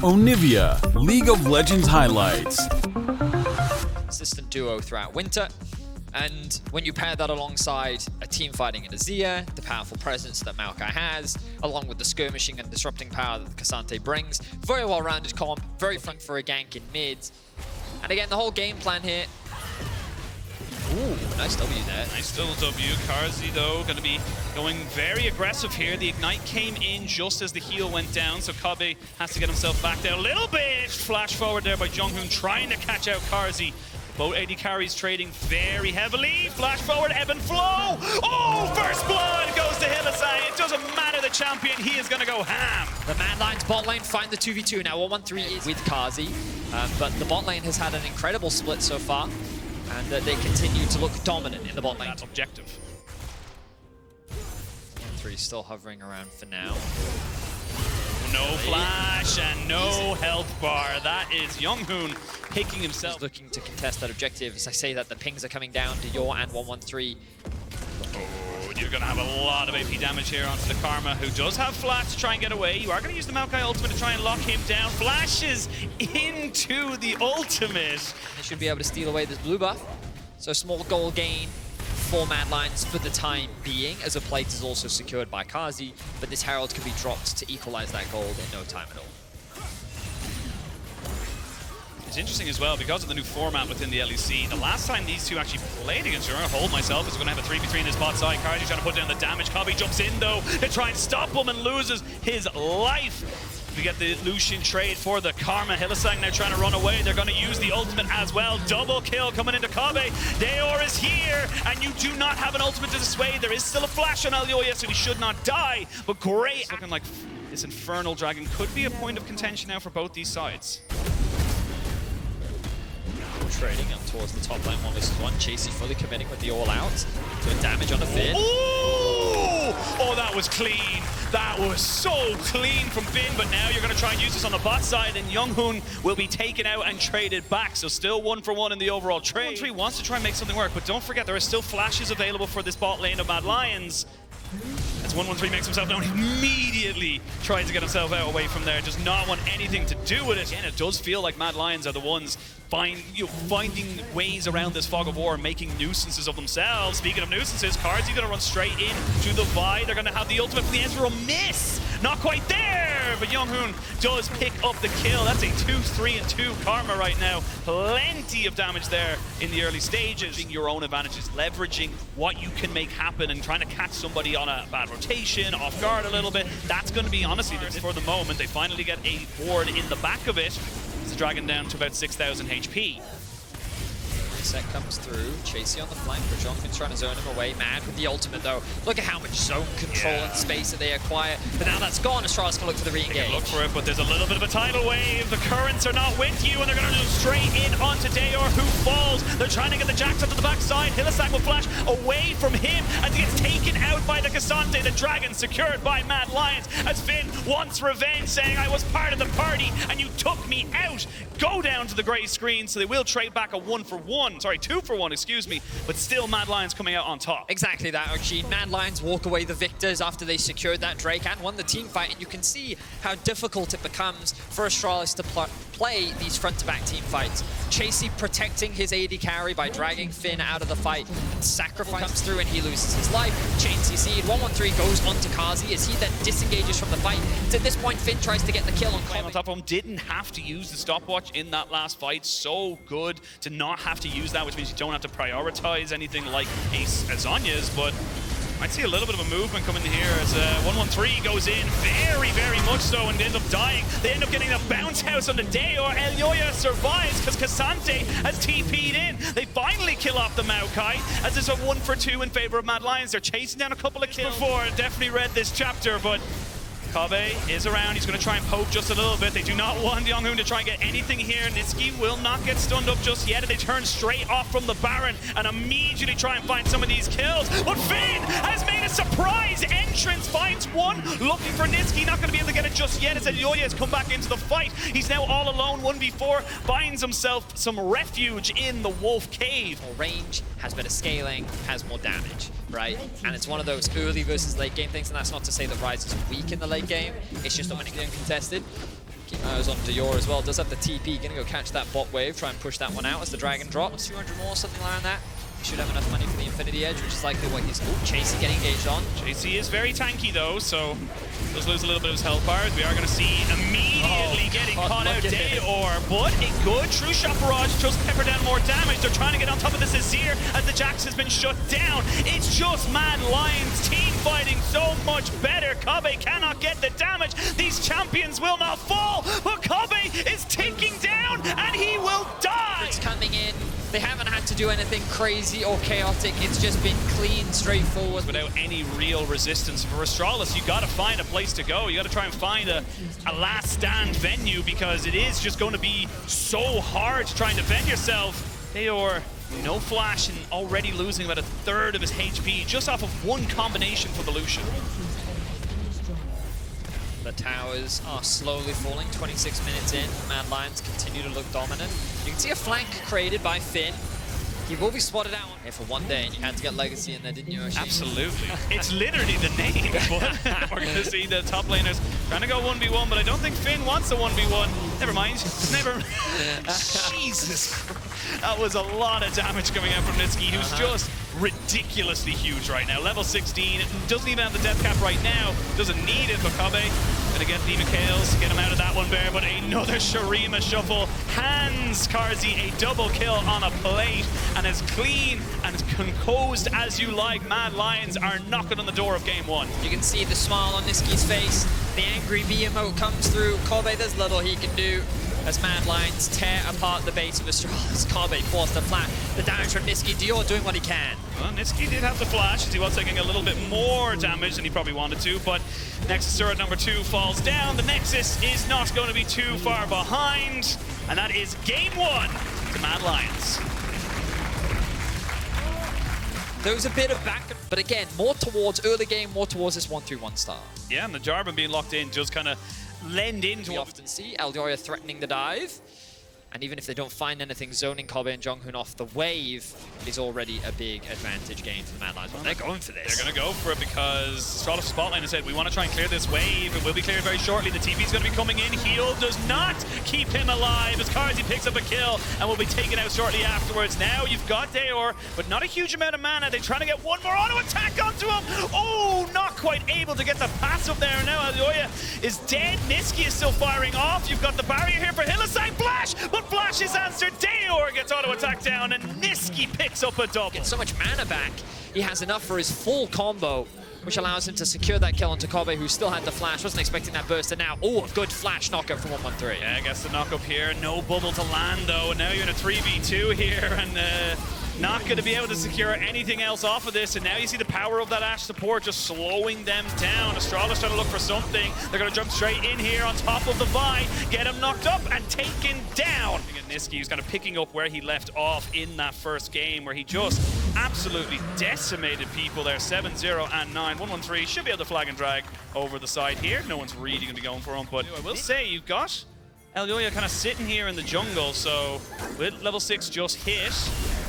Onivia, League of Legends highlights. Consistent duo throughout winter, and when you pair that alongside a team fighting in Azir, the powerful presence that Maokai has, along with the skirmishing and disrupting power that the Cassante brings, very well-rounded comp, very front for a gank in mid. And again, the whole game plan here. Ooh, nice W there. Nice little W. Karzi, though, going to be going very aggressive here. The Ignite came in just as the heal went down, so Kabe has to get himself back down a little bit. Flash forward there by Junghoon, trying to catch out Karzi. Both AD carries trading very heavily. Flash forward, ebb and flow. Oh, first blood goes to Hylissang. It doesn't matter the champion, he is going to go ham. The Mad Lions bot lane find the 2v2 now. 1-1-3 is with Karzi, but the bot lane has had an incredible split so far. And they continue to look dominant in the bot lane. That's objective. 3 still hovering around for now. No flash and no health bar. That is Junghoon picking himself. He's looking to contest that objective. As I say that, the pings are coming down to Yor and 1-1-3. Oh, you're going to have a lot of AP damage here onto the Karma, who does have flash to try and get away. You are going to use the Maokai ultimate to try and lock him down. Flashes into the ultimate. They should be able to steal away this blue buff. So small goal gain for Mad Lions for the time being, as a plate is also secured by Karzi, but this Herald can be dropped to equalize that gold in no time at all. It's interesting as well, because of the new format within the LEC, the last time these two actually played against each other, hold myself, is going to have a 3v3 in this bot side. Karzi trying to put down the damage. Kabe jumps in though to try and stop him and loses his life. We get the Lucian trade for the Karma. Hylissang now trying to run away. They're going to use the ultimate as well. Double kill coming into Kabe. Deor is here, and you do not have an ultimate to dissuade. There is still a flash on Elyoya, so he should not die. But great. It's looking like this Infernal Dragon could be a point of contention now for both these sides. Trading up towards the top lane, 1v1. Chasey fully committing with the all-out. Good damage on the Finn. Ooh! Oh, that was clean. That was so clean from Finn, but now you're going to try and use this on the bot side, and Junghoon will be taken out and traded back, so still 1-for-1 in the overall trade. 1-3 wants to try and make something work, but don't forget there are still flashes available for this bot lane of Mad Lions. As 1-1-3 makes himself known, immediately tries to get himself out away from there, does not want anything to do with it. Again, it does feel like Mad Lions are the ones finding ways around this fog of war and making nuisances of themselves. Speaking of nuisances, Karzi going to run straight in to the Vi. They're going to have the ultimate for the Ezreal miss. Not quite there, but Junghoon does pick up the kill. That's a 2-3-2 Karma right now. Plenty of damage there in the early stages. Being your own advantages, leveraging what you can make happen and trying to catch somebody on a bad rotation, off guard a little bit. That's going to be, honestly, for the moment. They finally get a ward in the back of it. The Dragon down to about 6,000 HP. Set comes through, Chasey on the flank, but Junghoon's trying to zone him away. Mad with the ultimate though. Look at how much zone control and space that they acquire. But now that's gone, Astralis can look for the re-engage. Look for it, but there's a little bit of a tidal wave. The currents are not with you, and they're going to go straight in onto Deor, who falls. They're trying to get the Jax up to the backside. Hylissang will flash away from him and gets taken out by the Cassante. The Dragon secured by Mad Lions as Finn wants revenge, saying, I was part of the party and you took me out. Go down to the grey screen, so they will trade back a 1-for-1. Sorry, 2-for-1, excuse me, but still Mad Lions coming out on top. Exactly that, Archie. Mad Lions walk away the victors after they secured that Drake and won the team fight, and you can see how difficult it becomes for Astralis to play these front-to-back team fights. Chasey protecting his AD carry by dragging Finn out of the fight. Sacrifice comes through and he loses his life. Chain CC'd, 1-1-3 goes onto Karzi as he then disengages from the fight. At this point, Finn tries to get the kill on Kabe. On top of him, didn't have to use the stopwatch in that last fight. So good to not have to use that, which means you don't have to prioritize anything like Azonya's, but might see a little bit of a movement coming here as 1-1-3 goes in very much so and ends up dying. They end up getting a bounce house on the Deor. Elyoya survives because Cassante has TP'd in. They finally kill off the Maokai as it's a 1-for-2 in favor of Mad Lions. They're chasing down a couple of kills before. Definitely read this chapter, but Kabe is around. He's going to try and poke just a little bit. They do not want Junghoon to try and get anything here. Nitsky will not get stunned up just yet. They turn straight off from the Baron and immediately try and find some of these kills. But Finn has made a surprise entrance. Finds one. Looking for Nitsky. Not going to be able to get it just yet as Elyoya has come back into the fight. He's now all alone. 1v4. Finds himself some refuge in the Wolf Cave. More range, has better scaling, has more damage, right? And it's one of those early versus late game things, and that's not to say that Ryze is weak in the late game. It's just that when it's uncontested, Keep eyes on Dior as well. Does have the TP. Gonna go catch that bot wave. Try and push that one out as the dragon drops. 200 more, something like that. He should have enough money for the Infinity Edge, which is likely what he's... Oh, Chasey getting engaged on. Chasey is very tanky though, so does lose a little bit of his health bars. We are going to see immediately getting caught out Dayor, but a good true shot barrage just pepper down more damage. They're trying to get on top of this Azir as the Jax has been shut down. It's just Mad Lions team fighting so much better. Kobbe cannot get the damage. These champions will not fall, but Kobbe is ticking down and he will die. It's coming in. They haven't had to do anything crazy or chaotic. It's just been clean, straightforward. Without any real resistance for Astralis, you got to find a place to go. You got to try and find a last stand venue because it is just going to be so hard to try and defend yourself. Dayor, no flash and already losing about a third of his HP just off of one combination for the Lucian. The towers are slowly falling, 26 minutes in. Mad Lions continue to look dominant. You can see a flank created by Finn. He will be spotted out here for one day, and you had to get Legacy in there, didn't you, Oshi? Absolutely. It's literally the name. But we're going to see the top laners trying to go 1v1, but I don't think Finn wants a 1v1. Never mind. Never. Jesus Christ. That was a lot of damage coming out from Nitzki, who's just ridiculously huge right now. Level 16, doesn't even have the death cap right now, doesn't need it for Kobbe. Gonna get the Mikhails, get him out of that one, Bear, but another Shurima shuffle hands Carzzy a double kill on a plate, and as clean and as composed as you like, Mad Lions are knocking on the door of game one. You can see the smile on Niski's face, the angry B emote comes through. Kobbe, there's little he can do as Mad Lions tear apart the base of Astralis. Kobbe forced to flat the damage from Niski. Dior doing what he can. Well, Nitzki did have the flash, as he was taking a little bit more damage than he probably wanted to, but Nexus turret number 2 falls down. The Nexus is not going to be too far behind, and that is game 1 to Mad Lions. There was a bit of back, but again, more towards early game, more towards this 1-3-1 style. Yeah, and the Jarvan being locked in just kind of lend into we often see Eldoria threatening the dive, and even if they don't find anything, zoning Kobbe and Jonghoon off the wave is already a big advantage gain for the Mad Lions. But they're going for this. They're going to go for it because Astralis Spotlight has said, we want to try and clear this wave. It will be cleared very shortly. The TP is going to be coming in. Heal does not keep him alive as Carzzy picks up a kill and will be taken out shortly afterwards. Now you've got Dayor, but not a huge amount of mana. They're trying to get one more auto attack onto him. Oh, not quite able to get the pass up there. Now Alioya is dead. Niski is still firing off. You've got the barrier here for Hilleside. Flash, but Flash is answered. Dayor gets auto attack down and Niski picks up a double. Gets so much mana back. He has enough for his full combo, which allows him to secure that kill onto Kobbe, who still had the flash. Wasn't expecting that burst, and now, oh, a good flash knockup from 113. Yeah, I guess the knock up here. No bubble to land, though. And now you're in a 3v2 here, and not going to be able to secure anything else off of this. And now you see the power of that Ashe support just slowing them down. Astralis trying to look for something. They're going to jump straight in here on top of the Vi, get him knocked up and taken down. Niski is kind of picking up where he left off in that first game, where he just absolutely decimated people there. 7-0 and 9. 113 should be able to flag and drag over the side here. No one's really going to be going for him, but I will say you've got Eldoria kind of sitting here in the jungle, so with level 6 just hit,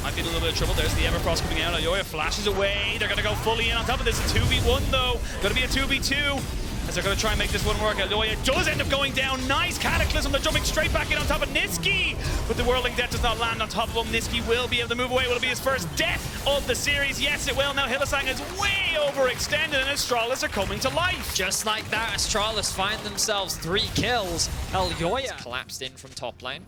might be in a little bit of trouble. There's the Everfrost coming out. Eldoria flashes away. They're going to go fully in on top of this. A 2v1 though. Going to be a 2v2. As they're going to try and make this one work. Eldoria does end up going down. Nice Cataclysm. They're jumping straight back in on top of Niski. But the Whirling Death does not land on top of him. Niski will be able to move away. Will it be his first death of the series? Yes, it will. Now Hillesang is way overextended and Astralis are coming to life. Just like that, Astralis find themselves 3 kills. Eldoria collapsed in from top lane.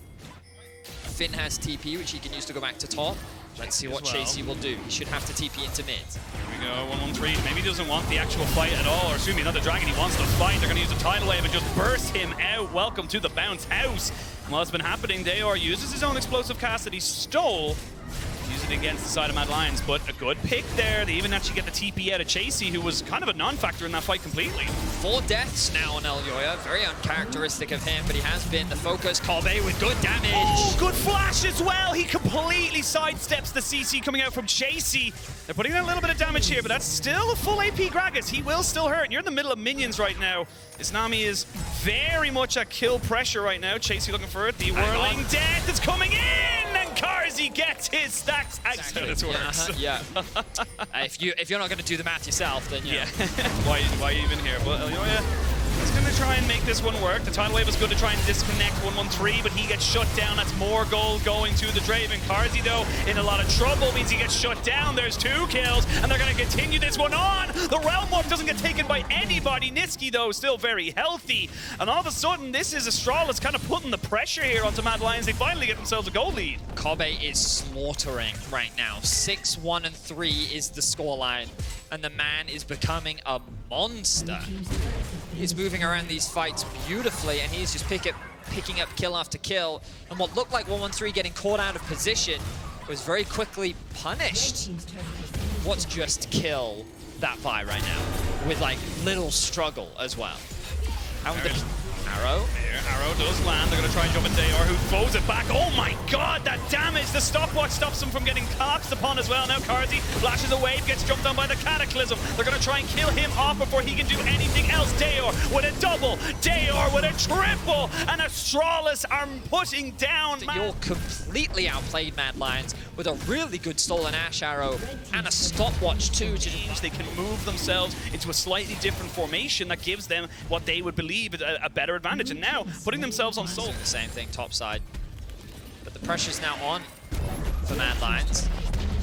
Finn has TP, which he can use to go back to top. Let's see what Chasey will do. He should have to TP into mid. Here we go, 113. Maybe he doesn't want the actual fight at all, or excuse me, not the dragon. He wants to fight. They're going to use a tidal wave and just burst him out. Welcome to the bounce house. And while it's been happening, Dayor uses his own explosive cast that he stole. Use it against the side of Mad Lions, but a good pick there. They even actually get the TP out of Chasey, who was kind of a non-factor in that fight completely. 4 deaths now on Eldoria. Very uncharacteristic of him, but he has been the focus. Kobbe with good damage. Oh, good flash as well. He completely sidesteps the CC coming out from Chasey. They're putting in a little bit of damage here, but that's still a full AP Gragas. He will still hurt. And you're in the middle of minions right now. Nami is very much at kill pressure right now. Chasey looking for it. The Whirling Death is coming in, and Carzzy gets his stacks. That's how this works. Yeah. If you're not going to do the math yourself, then yeah. Why are you even here? Well, Eldoria is going to try and make this one work. The tidal wave is good to try and disconnect 113, but he gets shut down. That's more gold going to the Draven. Carzzy, though, in a lot of trouble, means he gets shut down. There's 2 kills, and they're going to continue this one on. The Realm Walk doesn't get taken by anybody. Niski, though, still very healthy. And all of a sudden, this is Astralis kind of putting the pressure here onto Mad Lions. They finally get themselves a goal lead. Kobe is slaughtering right now. 6-1-3 is the scoreline, and the man is becoming a monster. He's moving around these fights beautifully, and he's just picking up kill after kill. And what looked like 113 getting caught out of position was very quickly punished. What's just kill that Vi right now with like little struggle as well. How the arrow? Arrow does land. They're going to try and jump at Dayor, who throws it back. Oh my god, that damage! The stopwatch stops him from getting collapsed upon as well. Now Carzzy flashes a wave, gets jumped on by the Cataclysm. They're going to try and kill him off before he can do anything else. Dayor with a double, Dayor with a triple, and Astralis are putting down. You're completely outplayed Mad Lions with a really good stolen Ash Arrow and a stopwatch too. They can move themselves into a slightly different formation that gives them what they would believe is a better advantage. And now putting themselves on Soul. Same thing, top side. But the pressure's now on for Mad Lions.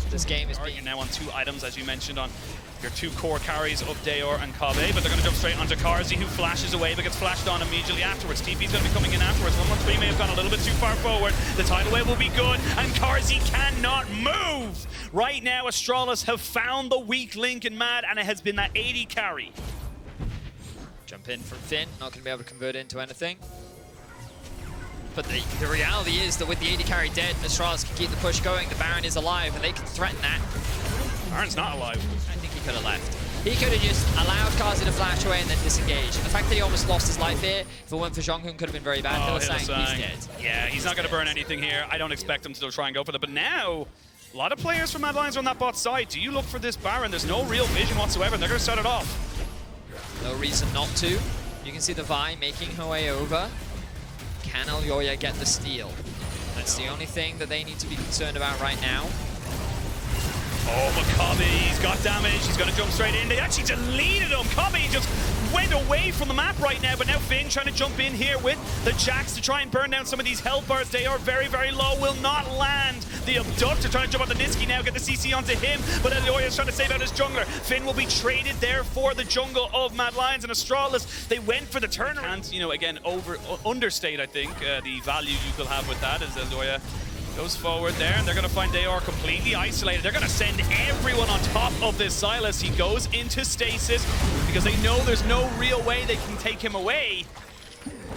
This game is being now on 2 items, as you mentioned, on your 2 core carries of Dayor and Kobe, but they're going to jump straight onto Carzzy, who flashes away but gets flashed on immediately afterwards. TP's going to be coming in afterwards. 113 may have gone a little bit too far forward. The tidal wave will be good, and Carzzy cannot move. Right now, Astralis have found the weak link in Mad, and it has been that 80 carry. Jump in from Finn, not going to be able to convert it into anything. But the reality is that with the 80 carry dead, Astralis can keep the push going. The Baron is alive, and they can threaten that. Baron's not alive. I think he could have left. He could have just allowed Carzzy to flash away and then disengage. And the fact that he almost lost his life here, if it weren't for Zhonghun, could have been very bad. Oh, he's dead. Yeah, he's not going to burn anything here. I don't expect him to try and go for that. But now, a lot of players from Mad Lions are on that bot side. Do you look for this Baron? There's no real vision whatsoever. They're going to start it off. No reason not to. You can see the Vi making her way over. Can Elyoya get the steal? That's the only thing that they need to be concerned about right now. Oh, but Kobe, he's got damage. He's going to jump straight in. They actually deleted him. Kobe just went away from the map right now, but now Finn trying to jump in here with the Jax to try and burn down some of these health bars. They are very, very low, will not land. The Abductor trying to jump on the Niski now, get the CC onto him, but Elyoya's trying to save out his jungler. Finn will be traded there for the jungle of Mad Lions, and Astralis, they went for the turnaround. And, you know, again, understate, I think, the value you could have with that as Elyoya goes forward there, and they're going to find Dayor completely isolated. They're going to send everyone on top of this Silas. He goes into stasis because they know there's no real way they can take him away.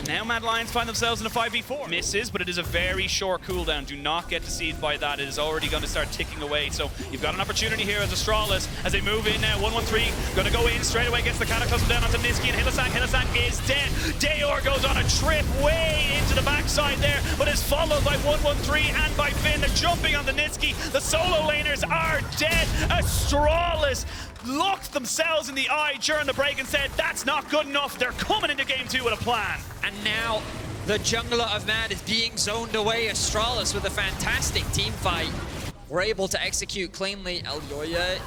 Now Mad Lions find themselves in a 5v4. Misses, but it is a very short cooldown. Do not get deceived by that. It is already going to start ticking away. So you've got an opportunity here as Astralis as they move in now. 113 going to go in straight away, gets the Cataclysm down onto Niski, and Hylissang. Hylissang is dead. Dayor goes on a trip way into the backside there, but is followed by 113 and by Finn. They're jumping on the Niski. The solo laners are dead. Astralis looked themselves in the eye during the break and said, that's not good enough. They're coming into game 2 with a plan. And now the jungler of Mad is being zoned away. Astralis with a fantastic team fight. We're able to execute cleanly. Elyoya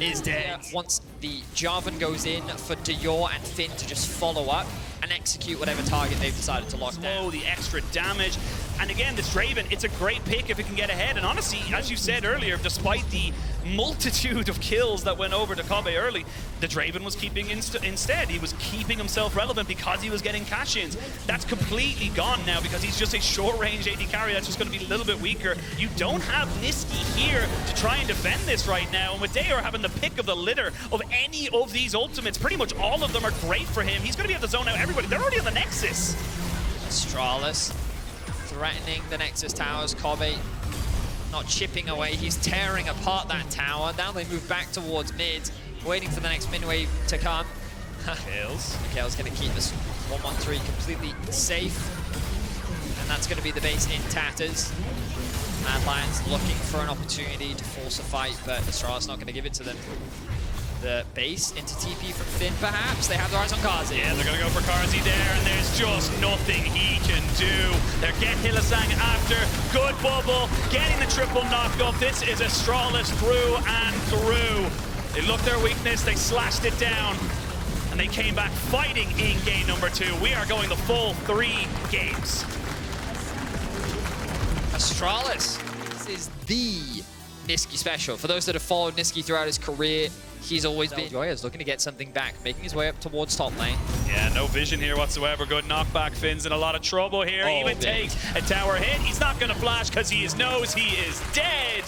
is dead. Once the Jarvan goes in for Dayor and Finn to just follow up and execute whatever target they've decided to lock down. The extra damage. And again, this Draven, it's a great pick if it can get ahead. And honestly, as you said earlier, despite the multitude of kills that went over to Kobe early, the Draven was keeping instead. He was keeping himself relevant because he was getting cash-ins. That's completely gone now because he's just a short-range AD carry that's just going to be a little bit weaker. You don't have Niski here to try and defend this right now. And with Dayor having the pick of the litter of any of these ultimates, pretty much all of them are great for him. He's going to be able to zone out everybody. They're already on the Nexus. Astralis threatening the Nexus towers. Kobe not chipping away, he's tearing apart that tower. Now they move back towards mid, waiting for the next mid wave to come. Mikhail's going to keep this 113 completely safe, and that's going to be the base in tatters. Mad Lions looking for an opportunity to force a fight, but Astralis not going to give it to them. The base into TP from Finn, perhaps. They have their eyes on Carzzy. Yeah, they're going to go for Carzzy there, and there's just nothing he can do. They're getting Hylissang after. Good bubble, getting the triple knock-up. This is Astralis through and through. They looked their weakness, they slashed it down. and they came back fighting in game number 2. We are going the full 3 games. Astralis. This is the Nisqy special. For those that have followed Nisqy throughout his career, he's always been. Joya's looking to get something back, making his way up towards top lane. Yeah, no vision here whatsoever. Good knockback. Finn's in a lot of trouble here. Oh, Even takes a tower hit. He's not going to flash because he knows he is dead.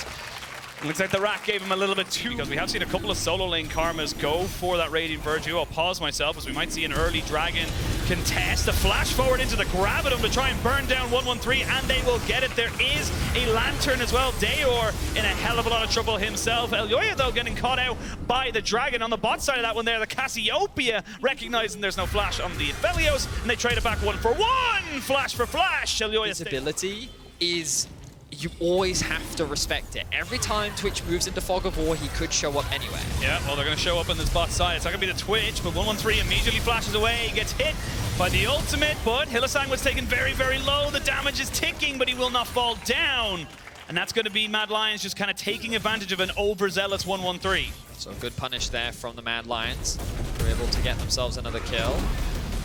Looks like the Rat gave him a little bit too, because we have seen a couple of solo lane karmas go for that Radiant Virtue. I'll pause myself as we might see an early Dragon contest. A flash forward into the Gravitum to try and burn down 113, and they will get it. There is a Lantern as well. Dayor in a hell of a lot of trouble himself. Elyoya, though, getting caught out by the Dragon on the bot side of that one there. The Cassiopeia recognizing there's no flash on the Aphelios, and they trade it back 1-for-1. Flash for flash. Elyoya's ability is, you always have to respect it. Every time Twitch moves into Fog of War, he could show up anywhere. Yeah, well, they're going to show up on this bot side. It's not going to be the Twitch, but 113 immediately flashes away. He gets hit by the ultimate, but Hylissang was taken very, very low. The damage is ticking, but he will not fall down. And that's going to be Mad Lions just kind of taking advantage of an overzealous 113. So good punish there from the Mad Lions. They're able to get themselves another kill.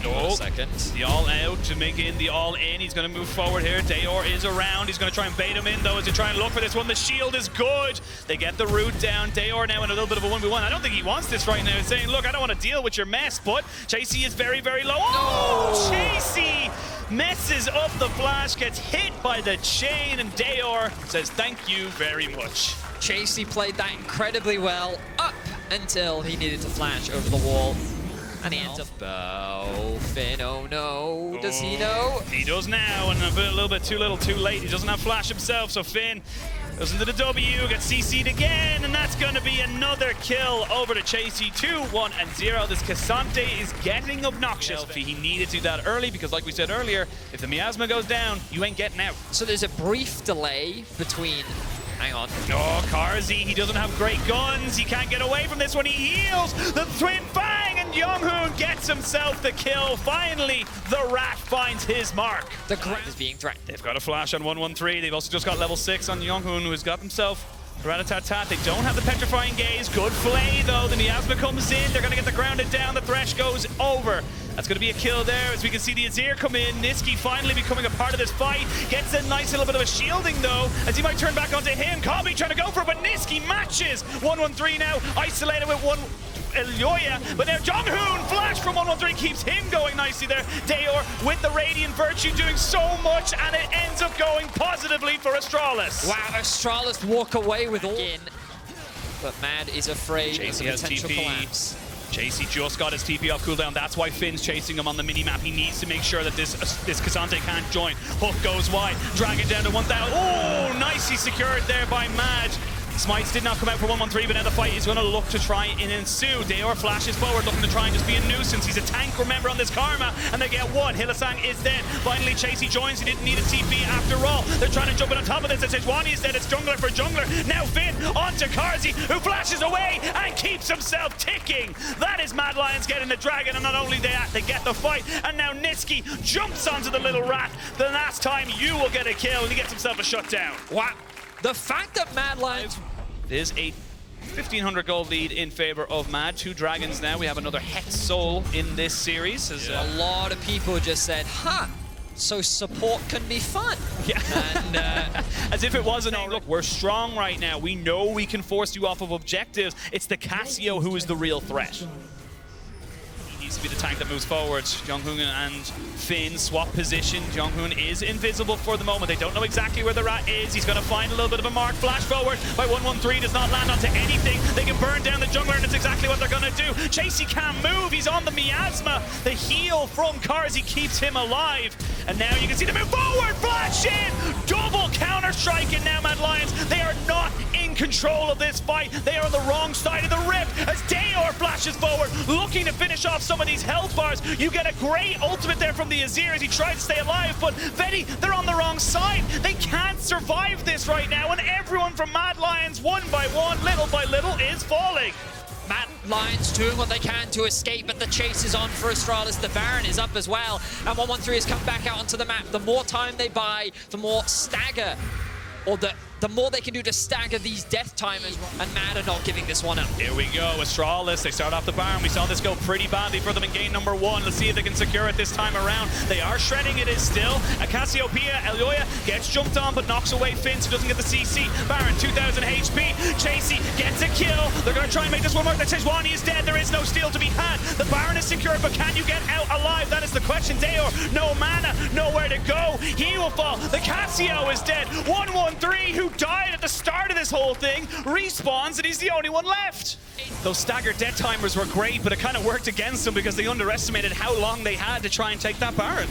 Oh, second. The all out to make in the all in. He's going to move forward here. Dayor is around. He's going to try and bait him in, though, as they try and look for this one. The shield is good. They get the root down. Dayor now in a little bit of a 1v1. I don't think he wants this right now. He's saying, look, I don't want to deal with your mess, but Chasey is very, very low. Oh, no! Chasey messes up the flash, gets hit by the chain, and Dayor says, thank you very much. Chasey played that incredibly well up until he needed to flash over the wall. And he ends up, oh, Finn, oh no, does he know? He does now, and a little bit too little, too late. He doesn't have flash himself, so Finn goes into the W, gets CC'd again, and that's going to be another kill over to Chasey. 2-1-0. This Cassante is getting obnoxious. He needed to do that early, because like we said earlier, if the miasma goes down, you ain't getting out. So there's a brief delay between... Hang on. Oh, Karzi, he doesn't have great guns. He can't get away from this one. He heals the Twin Fang, and Younghoon gets himself the kill. Finally, the Rat finds his mark. The Rat is being threatened. They've got a flash on 113. They've also just got level 6 on Younghoon, who's got himself Rat-a-tat-tat. They don't have the Petrifying Gaze. Good flay, though. The miasma comes in. They're going to get the grounded down. The Thresh goes over. That's going to be a kill there, as we can see the Azir come in. Nisqy finally becoming a part of this fight. Gets a nice little bit of a shielding, though, as he might turn back onto him. Kami trying to go for it, but Nisqy matches. 113 now, isolated with one Elyoya, but now Jonghoon flash from 113 keeps him going nicely there. Dayor with the Radiant Virtue doing so much, and it ends up going positively for Astralis. Wow, Astralis walk away with all in, but Mad is afraid of the potential collapse. Chasey just got his TP off cooldown. That's why Finn's chasing him on the minimap. He needs to make sure that this Cassante can't join. Hook goes wide. Dragon down to 1,000. Oh, nicely secured there by Mad. Smites did not come out for 113, but now the fight is going to look to try and ensue. Dayor flashes forward, looking to try and just be a nuisance. He's a tank, remember, on this Karma, and they get one. Hylissang is dead. Finally, Chasey joins. He didn't need a TP after all. They're trying to jump in on top of this. It's Sejuani is dead. It's jungler for jungler. Now Finn onto Karzi, who flashes away and keeps himself ticking. That is Mad Lions getting the Dragon, and not only that, they get the fight, and now Nisqy jumps onto the little rat. The last time you will get a kill, and he gets himself a shutdown. Wow. The fact that Mad Lions... There's a 1,500 gold lead in favor of Mad. 2 dragons now. We have another Hex Soul in this series. A lot of people just said, huh, so support can be fun. Yeah. And, as if it wasn't. Look, we're strong right now. We know we can force you off of objectives. It's the Cassio who is the real threat. To be the tank that moves forward. Jonghoon and Finn swap position. Jonghoon is invisible for the moment. They don't know exactly where the Rat is. He's going to find a little bit of a mark. Flash forward by 113. Does not land onto anything. They can burn down the jungler, and it's exactly what they're going to do. Chasey can't move. He's on the miasma. The heal from Karzi keeps him alive. And now you can see them move forward. Flash in. Double counter-strike, and now Mad Lions, they are not in control of this fight. They are on the wrong side of the rift as Dayor flashes forward, looking to finish off some of these health bars. You get a great ultimate there from the Azir as he tries to stay alive, but Veti, they're on the wrong side. They can't survive this right now, and everyone from Mad Lions, one by one, little by little, is falling. Mad Lions doing what they can to escape, but the chase is on for Astralis. The Baron is up as well, and 113 has come back out onto the map. The more time they buy, the more stagger, or the the more they can do to stagger these death timers, and Mad are not giving this one up. Here we go, Astralis, they start off the Baron. We saw this go pretty badly for them in game number 1. Let's see if they can secure it this time around. They are shredding it still. Cassiopeia, Elyoya gets jumped on, but knocks away Finns, who doesn't get the CC. Baron, 2,000 HP. Chasey gets a kill. They're going to try and make this one work. That says Wani is dead. There is no steal to be had. The Baron is secured, but can you get out alive? That is the question. Daor, no mana, nowhere to go. He will fall. The Cassio is dead. 113, who died at the start of this whole thing, respawns, and he's the only one left. Those staggered death timers were great, but it kind of worked against them because they underestimated how long they had to try and take that Baron.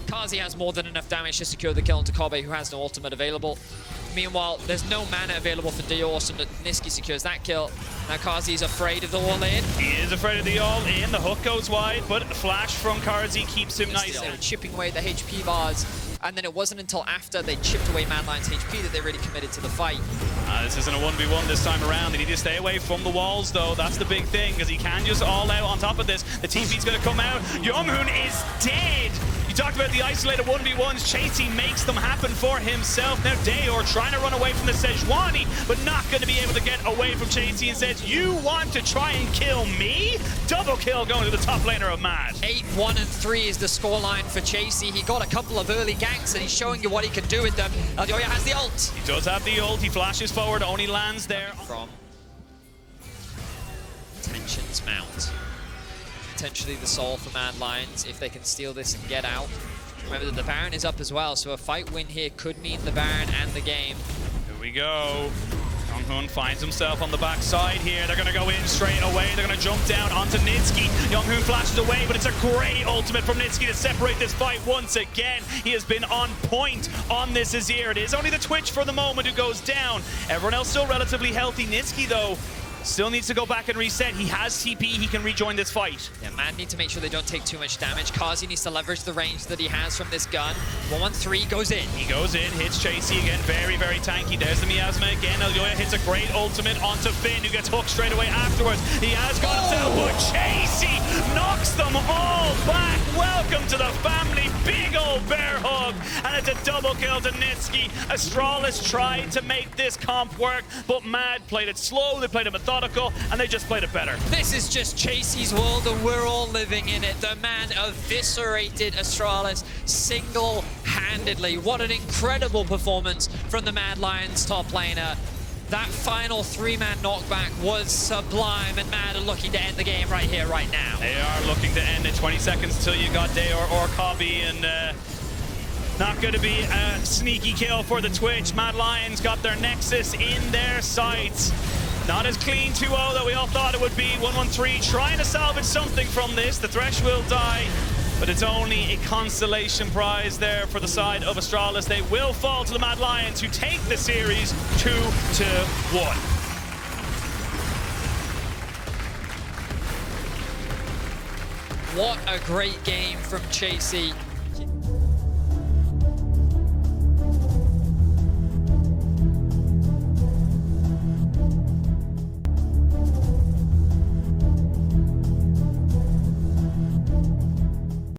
Kazi has more than enough damage to secure the kill onto Kobe, who has no ultimate available. Meanwhile, there's no mana available for Daor, so Niski secures that kill. Now Kazi is afraid of the all-in. He is afraid of the all-in. The hook goes wide, but a flash from Kazi keeps him nice. They were chipping away the HP bars, and then it wasn't until after they chipped away Mad Lion's HP that they really committed to the fight. This isn't a 1v1 this time around. They need to stay away from the walls, though. That's the big thing, because he can just all out on top of this. The TP's going to come out. Younghoon is dead. You talked about the isolated 1v1s. Chasey makes them happen for himself. Now Daor trying to run away from the Sejuani, but not going to be able to get away from Chasey, and says, you want to try and kill me? Double kill going to the top laner of Mad. 8-1 and 3 is the scoreline for Chasey. He got a couple of early ganks, and he's showing you what he can do with them. Elyoya has the ult. He does have the ult. He flashes forward, only lands there. From tensions mount. Potentially the soul for Mad Lions if they can steal this and get out. Remember that the Baron is up as well, so a fight win here could mean the Baron and the game. Here we go. Younghoon finds himself on the backside here. They're going to go in straight away. They're going to jump down onto Nitsky. Younghoon flashes away, but it's a great ultimate from Nitsky to separate this fight once again. He has been on point on this Azir. It is only the Twitch for the moment who goes down. Everyone else still relatively healthy. Nitsky, though, still needs to go back and reset. He has TP. He can rejoin this fight. Yeah, Mad need to make sure they don't take too much damage. Kazi needs to leverage the range that he has from this gun. 113 goes in. He goes in, hits Chasey again. Very, very tanky. There's the miasma again. Elyoya hits a great ultimate onto Finn, who gets hooked straight away afterwards. He has got himself, but Chasey knocks them all back. Welcome to the family. Big old bear hug. And it's a double kill to Nitsky. Astralis tried to make this comp work, but Mad played it slow. They played it methodical, and they just played it better. This is just Chasey's world, and we're all living in it. The man eviscerated Astralis single-handedly. What an incredible performance from the Mad Lions top laner. That final 3-man knockback was sublime, and Mad are looking to end the game right here, right now. They are looking to end it. 20 seconds till you got Daor or Kobe, and not going to be a sneaky kill for the Twitch. Mad Lions got their Nexus in their sights. Not as clean 2-0 that we all thought it would be. 113 trying to salvage something from this. The Thresh will die, but it's only a consolation prize there for the side of Astralis. They will fall to the Mad Lions, who take the series 2-1. What a great game from Chasey.